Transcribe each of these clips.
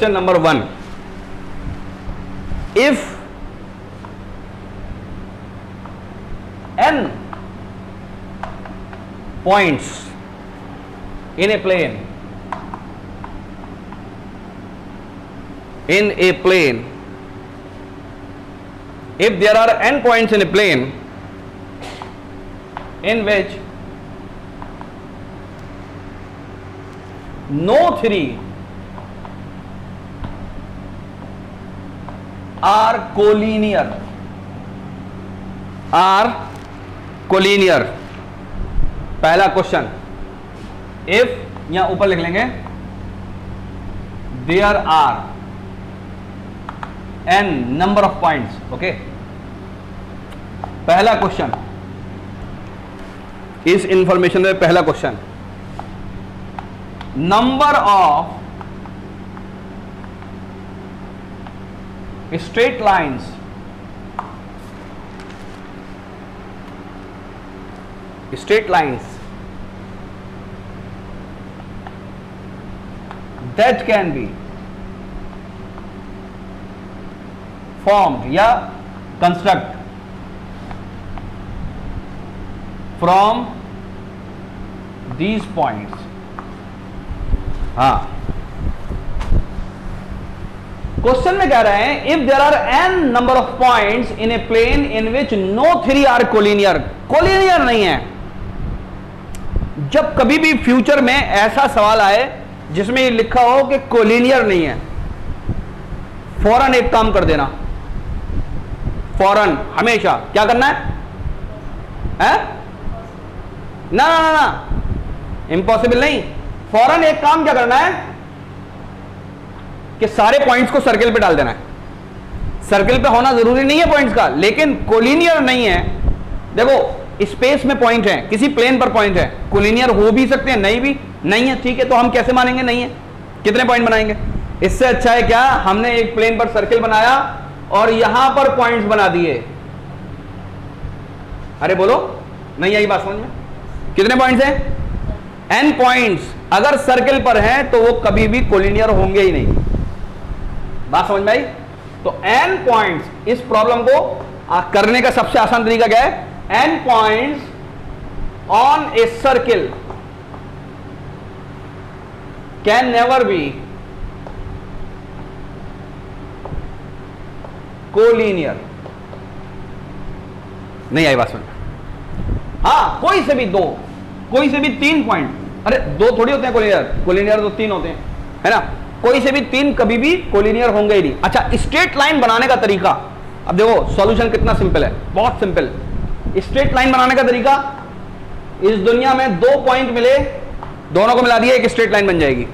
Question number 1, if n points in a plane, if there are n points in a plane in which no three are collinear, पहला question, if यहां ऊपर लिख लेंगे there are n number of points, okay. पहला question, इस information में पहला question, number of straight lines that can be formed या construct from these points, हाँ। क्वेश्चन में कह रहे हैं if there are n number of points in a plane in which no three are collinear, collinear नहीं है। जब कभी भी फ्यूचर में ऐसा सवाल आए जिसमें ये लिखा हो कि कोलिनियर नहीं है, फौरन एक काम कर देना, फौरन हमेशा क्या करना है? ना ना ना ना, इम्पॉसिबल नहीं, फौरन एक काम क्या करना है कि सारे पॉइंट्स को सर्किल पे डाल देना है। सर्किल पे होना जरूरी नहीं है पॉइंट्स का, लेकिन कोलिनियर नहीं है। देखो स्पेस में पॉइंट है, किसी प्लेन पर पॉइंट है, कोलिनियर हो भी सकते हैं, नहीं है, ठीक है, तो हम कैसे मानेंगे नहीं है? कितने पॉइंट बनाएंगे? इससे अच्छा है क्या, हमने एक प्लेन पर सर्किल बनाया और यहां पर पॉइंट्स बना दिए। अरे बोलो, नहीं आई बात समझ में? कितने पॉइंट्स हैं? n पॉइंट्स अगर सर्किल पर हैं तो वो कभी भी कोलिनियर होंगे ही नहीं। बात समझ में आई? तो n पॉइंट्स, इस प्रॉब्लम को करने का सबसे आसान तरीका क्या है? n points on a circle can never be collinear. नहीं आई बात समझ? हाँ, कोई से भी दो, कोई से भी तीन पॉइंट, अरे दो थोड़ी होते हैं कोलिनियर, कोलिनियर तो तीन होते हैं, है ना? कोई से भी तीन कभी भी कोलिनियर होंगे ही नहीं। अच्छा, स्ट्रेट लाइन बनाने का तरीका, अब देखो सॉल्यूशन कितना सिंपल है, बहुत सिंपल। स्ट्रेट लाइन बनाने का तरीका, इस दुनिया में दो पॉइंट मिले, दोनों को मिला दिया, एक स्ट्रेट लाइन बन जाएगी।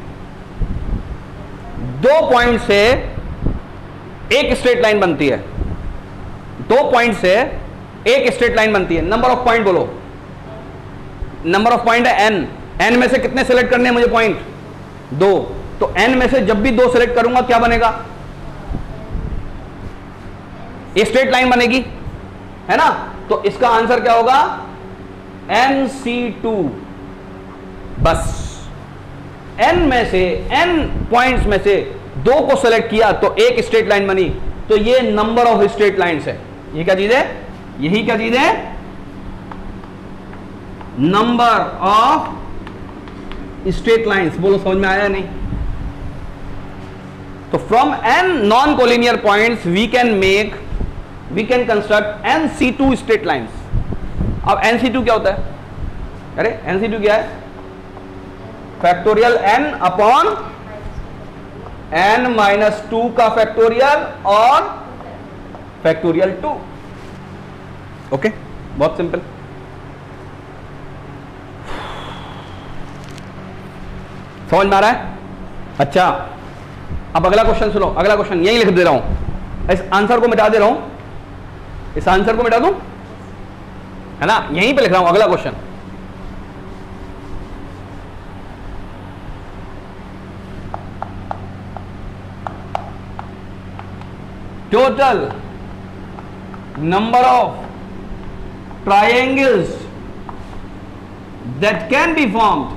दो पॉइंट से एक स्ट्रेट लाइन बनती है, दो पॉइंट से एक स्ट्रेट लाइन बनती है। नंबर ऑफ पॉइंट बोलो, नंबर ऑफ पॉइंट है n, n में से कितने सेलेक्ट करने हैं मुझे पॉइंट? दो। तो n में से जब भी दो सेलेक्ट करूंगा क्या बनेगा? स्ट्रेट लाइन बनेगी, है ना? तो इसका आंसर क्या होगा? NC2। बस n में से, n पॉइंट्स में से दो को सेलेक्ट किया तो एक स्ट्रेट लाइन बनी, तो ये नंबर ऑफ स्ट्रेट लाइन्स है। ये क्या चीज है? यही क्या चीज है? Number of straight lines. बोलो समझ में आया नहीं? तो from n non collinear points we can construct NC2 straight lines. अब NC2 क्या होता है? अरे NC2 क्या है? फैक्टोरियल n अपॉन n-2 का फैक्टोरियल और फैक्टोरियल 2। ओके, बहुत सिंपल। समझ में आ रहा है? अच्छा, अब अगला क्वेश्चन सुनो। अगला क्वेश्चन यही लिख दे रहा हूं, इस आंसर को मिटा दे रहा हूं, इस आंसर को मिटा दूं, है ना? यहीं पे लिख रहा हूं अगला question. Total number of triangles that can be formed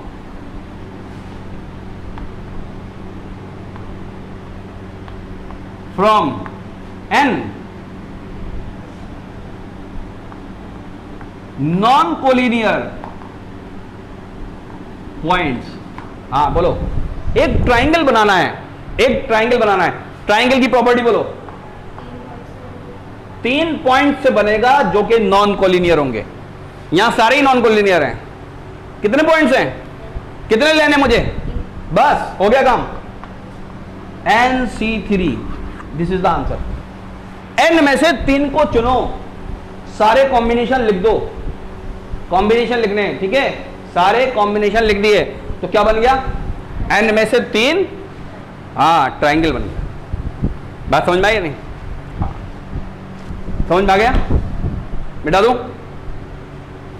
from n non collinear points. हाँ बोलो, एक ट्राइंगल बनाना है, एक ट्राइंगल बनाना है, ट्राइंगल की प्रॉपर्टी बोलो। 3 पॉइंट से बनेगा जो कि नॉन कोलिनियर होंगे। यहां सारे ही नॉन कोलिनियर हैं। कितने पॉइंट्स हैं, कितने लेने मुझे, बस हो गया काम। NC3 this is the answer. n में से 3 को चुनो, सारे कॉम्बिनेशन लिख दो, कॉम्बिनेशन लिखने हैं, ठीक है, सारे कॉम्बिनेशन लिख दिए तो क्या बन गया, n में से 3, हाँ ट्राइंगल बन गया। बात समझ में आई नहीं, हाँ समझ में आ गया, मिटा दूं।